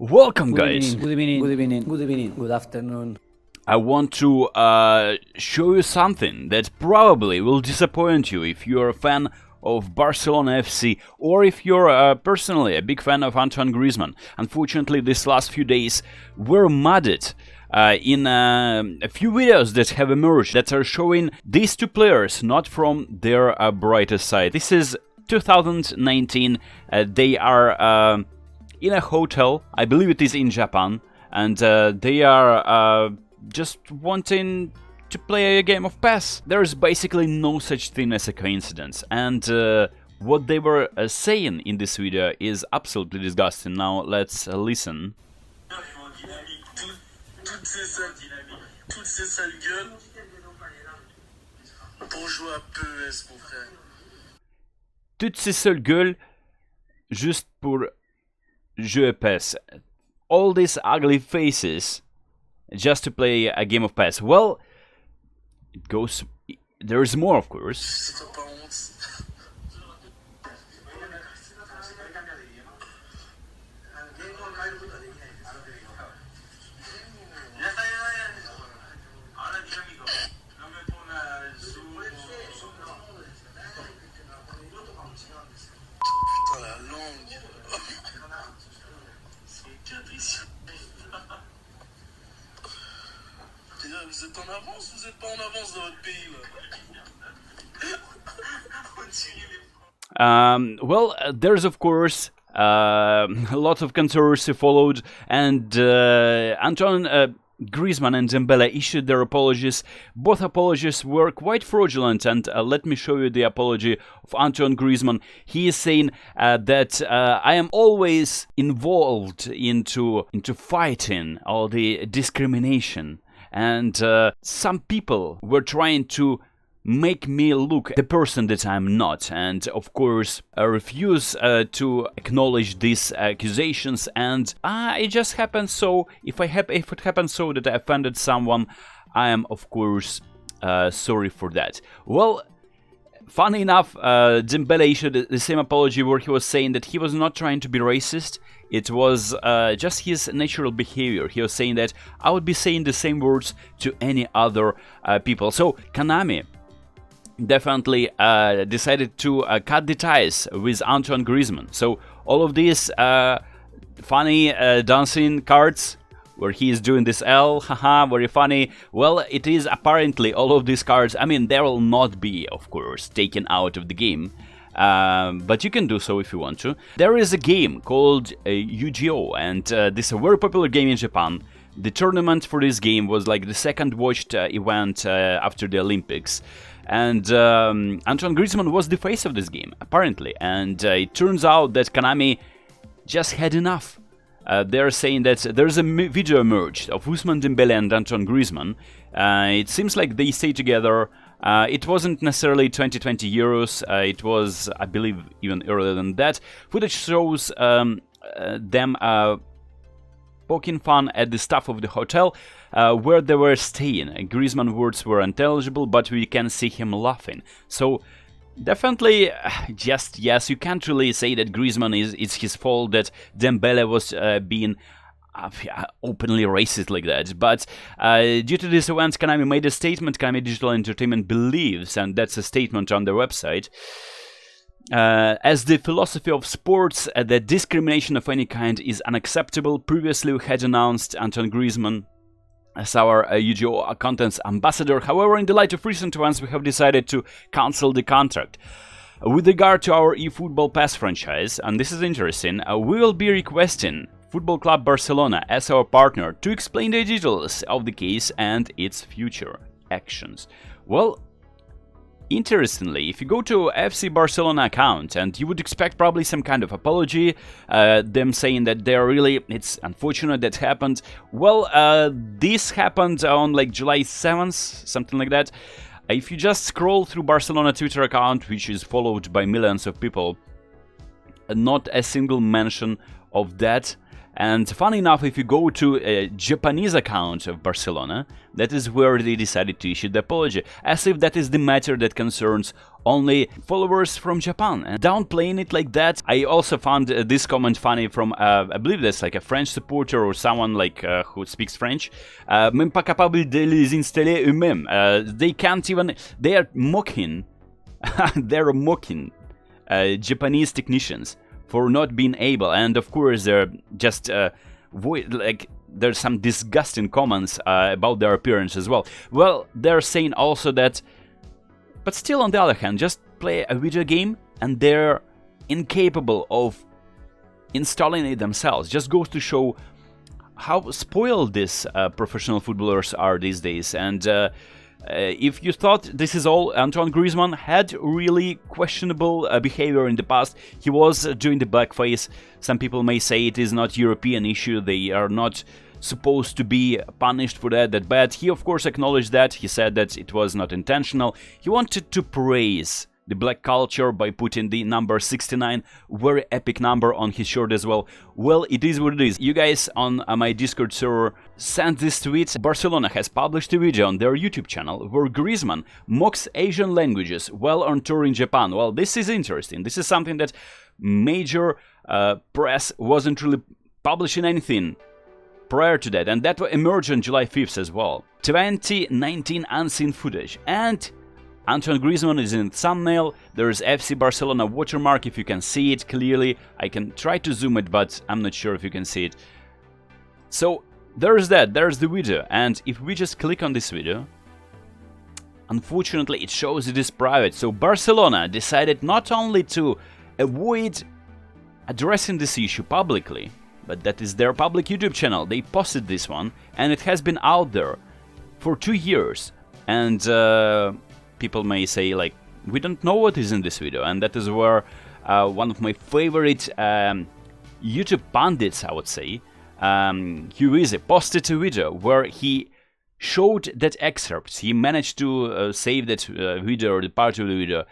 Welcome, guys. Good evening, good afternoon. I want to show you something that probably will disappoint you if you're a fan of Barcelona FC or if you're personally a big fan of Antoine Griezmann. Unfortunately, these last few days were mudded in a few videos that have emerged that are showing these two players not from their brightest side. This is 2019. They are in a hotel, I believe it is in Japan, and they are just wanting to play a game of PES. There is basically no such thing as a coincidence, and what they were saying in this video is absolutely disgusting. Now let's listen. Toutes ces seules gueules juste pour jouer PES. All these ugly faces just to play a game of PES. Well, it goes. There is more, of course. Vous êtes en avance ou vous êtes pas en avance dans votre pays là? Well, there's of course a lot of controversy followed, and Antoine Griezmann and Dembele issued their apologies. Both apologies were quite fraudulent, and let me show you the apology of Antoine Griezmann. He is saying that I am always involved into fighting all the discrimination, and some people were trying to make me look the person that I'm not, and of course I refuse to acknowledge these accusations, and it just happened so. If it happens so that I offended someone, I am of course sorry for that. Well, funny enough, Dembele issued the same apology where he was saying that he was not trying to be racist. It was just his natural behavior. He was saying that I would be saying the same words to any other people. So Konami definitely decided to cut the ties with Antoine Griezmann. So all of these funny dancing cards where he is doing this L, haha, very funny. Well, it is apparently all of these cards, I mean, they will not be, of course, taken out of the game. But you can do so if you want to. There is a game called Yu-Gi-Oh! And this is a very popular game in Japan. The tournament for this game was like the second watched event after the Olympics. And Antoine Griezmann was the face of this game, apparently. And it turns out that Konami just had enough. They're saying that there's a video emerged of Ousmane Dembele and Antoine Griezmann. It seems like they stay together. It wasn't necessarily 2020 Euros, it was, I believe, even earlier than that. Footage shows them poking fun at the staff of the hotel where they were staying. Griezmann's words were unintelligible, but we can see him laughing. So, definitely, just yes, you can't really say that Griezmann it's his fault that Dembele was being openly racist like that, but due to this event, Konami made a statement. Konami Digital Entertainment believes, and that's a statement on their website, as the philosophy of sports, that discrimination of any kind is unacceptable. Previously, we had announced Antoine Griezmann as our Yu-Gi-Oh! Contents ambassador. However, in the light of recent events, we have decided to cancel the contract. With regard to our eFootball PES franchise, and this is interesting, we will be requesting Football Club Barcelona as our partner to explain the details of the case and its future actions. Well, interestingly, if you go to FC Barcelona account, and you would expect probably some kind of apology, them saying that they're really, it's unfortunate that happened. Well, this happened on like July 7th, something like that. If you just scroll through Barcelona Twitter account, which is followed by millions of people, not a single mention of that. And funny enough, if you go to a Japanese account of Barcelona, that is where they decided to issue the apology, as if that is the matter that concerns only followers from Japan. And downplaying it like that, I also found this comment funny from, I believe that's like a French supporter or someone like who speaks French. Même pas capable de les installer eux-mêmes. They can't even, they are mocking, they're mocking Japanese technicians for not being able, and of course they're just like there's some disgusting comments about their appearance as well. Well, they're saying also that, but still on the other hand, just play a video game and they're incapable of installing it themselves. Just goes to show how spoiled these professional footballers are these days. And if you thought this is all, Antoine Griezmann had really questionable behavior in the past. He was doing the blackface. Some people may say it is not European issue. They are not supposed to be punished for that bad. He of course acknowledged that. He said that it was not intentional. He wanted to praise the black culture by putting the number 69, very epic number, on his shirt as well. Well, it is what it is. You guys on my Discord server sent this tweet. Barcelona has published a video on their YouTube channel where Griezmann mocks Asian languages while on tour in Japan. Well, this is interesting. This is something that major press wasn't really publishing anything prior to that, and that emerged on July 5th as well. 2019 unseen footage, and Antoine Griezmann is in the thumbnail. There's FC Barcelona watermark, if you can see it clearly. I can try to zoom it, but I'm not sure if you can see it. So there's that, there's the video, and if we just click on this video, unfortunately it shows it is private. So Barcelona decided not only to avoid addressing this issue publicly, but that is their public YouTube channel. They posted this one, and it has been out there for 2 years. And people may say, like, we don't know what is in this video. And that is where one of my favorite YouTube pundits, I would say, Huize, posted a video where he showed that excerpt. He managed to save that video, or the part of the video.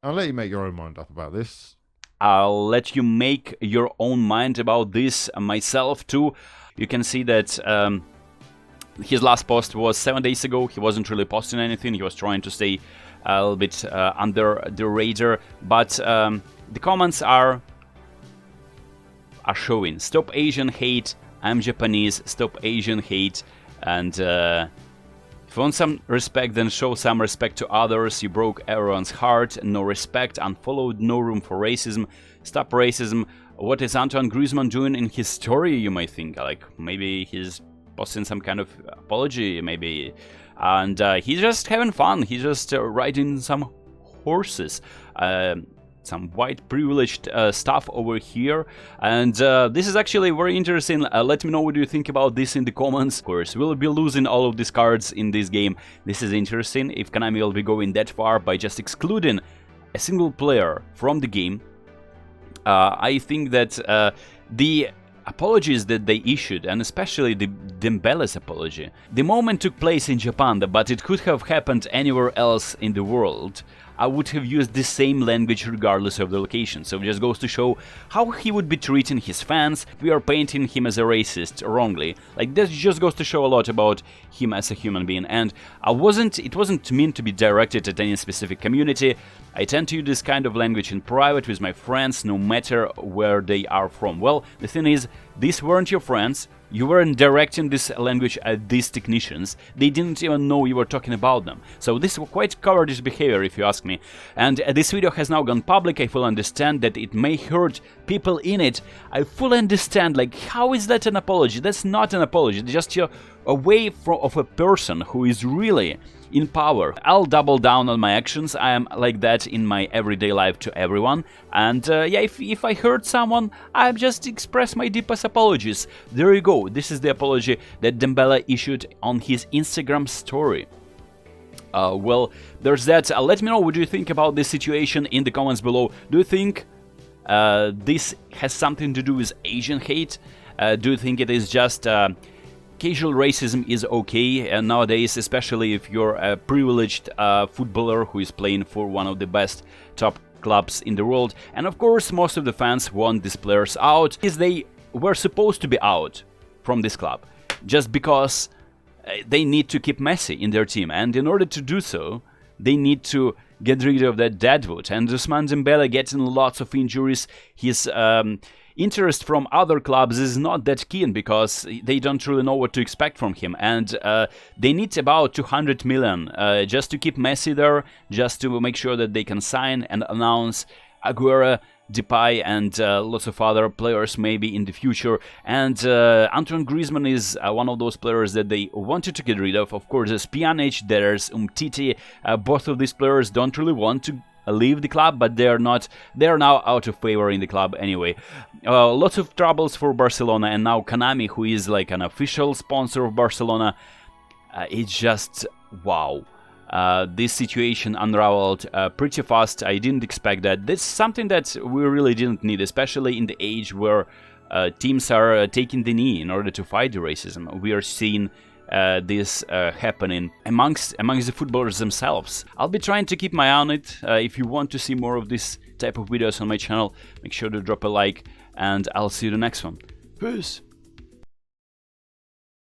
I'll let you make your own mind up about this. I'll let you make your own mind about this myself too. You can see that his last post was 7 days ago. He wasn't really posting anything. He was trying to stay a little bit under the radar. But the comments are showing. Stop Asian hate. I'm Japanese. Stop Asian hate. And if you want some respect, then show some respect to others. You broke everyone's heart. No respect. Unfollowed. No room for racism. Stop racism. What is Antoine Griezmann doing in his story, you might think? Like, maybe he's posting some kind of apology, maybe. And he's just having fun. He's just riding some horses. Some white privileged stuff over here, and this is actually very interesting. Let me know what you think about this in the comments. Of course, we'll be losing all of these cards in this game. This is interesting. If Konami will be going that far by just excluding a single player from the game, I think that the apologies that they issued, and especially the Dembele's apology, the moment took place in Japan, but it could have happened anywhere else in the world. I would have used the same language regardless of the location. So it just goes to show how he would be treating his fans if we are painting him as a racist wrongly. Like, this just goes to show a lot about him as a human being. And it wasn't meant to be directed at any specific community. I tend to use this kind of language in private with my friends, no matter where they are from. Well, the thing is, these weren't your friends. You weren't directing this language at these technicians. They didn't even know you were talking about them. So this was quite cowardice behavior, if you ask me. And this video has now gone public. I fully understand that it may hurt people in it. I fully understand, like, how is that an apology? That's not an apology. It's just a way of a person who is really in power. I'll double down on my actions. I am like that in my everyday life to everyone. And yeah, if I hurt someone, I just express my deepest apologies. There you go. This is the apology that Dembele issued on his Instagram story. Well, there's that. Let me know what you think about this situation in the comments below. Do you think this has something to do with Asian hate? Do you think it is just casual racism is okay nowadays, especially if you're a privileged footballer who is playing for one of the best top clubs in the world. And of course, most of the fans want these players out, because they were supposed to be out from this club, just because they need to keep Messi in their team. And in order to do so, they need to get rid of that deadwood. And Ousmane Dembele getting lots of injuries. His interest from other clubs is not that keen, because they don't really know what to expect from him. And they need about 200 million just to keep Messi there, just to make sure that they can sign and announce Aguero, Depay, and lots of other players maybe in the future. And Antoine Griezmann is one of those players that they wanted to get rid of. Of course, there's Pjanic, there's Umtiti. Both of these players don't really want to leave the club, but they are now out of favor in the club anyway. Lots of troubles for Barcelona, and now Konami, who is like an official sponsor of Barcelona. It's just wow. This situation unraveled pretty fast. I didn't expect that. This is something that we really didn't need, especially in the age where teams are taking the knee in order to fight the racism. We are seeing this happening amongst the footballers themselves. I'll be trying to keep my eye on it. If you want to see more of this type of videos on my channel, make sure to drop a like, and I'll see you in the next one. Peace!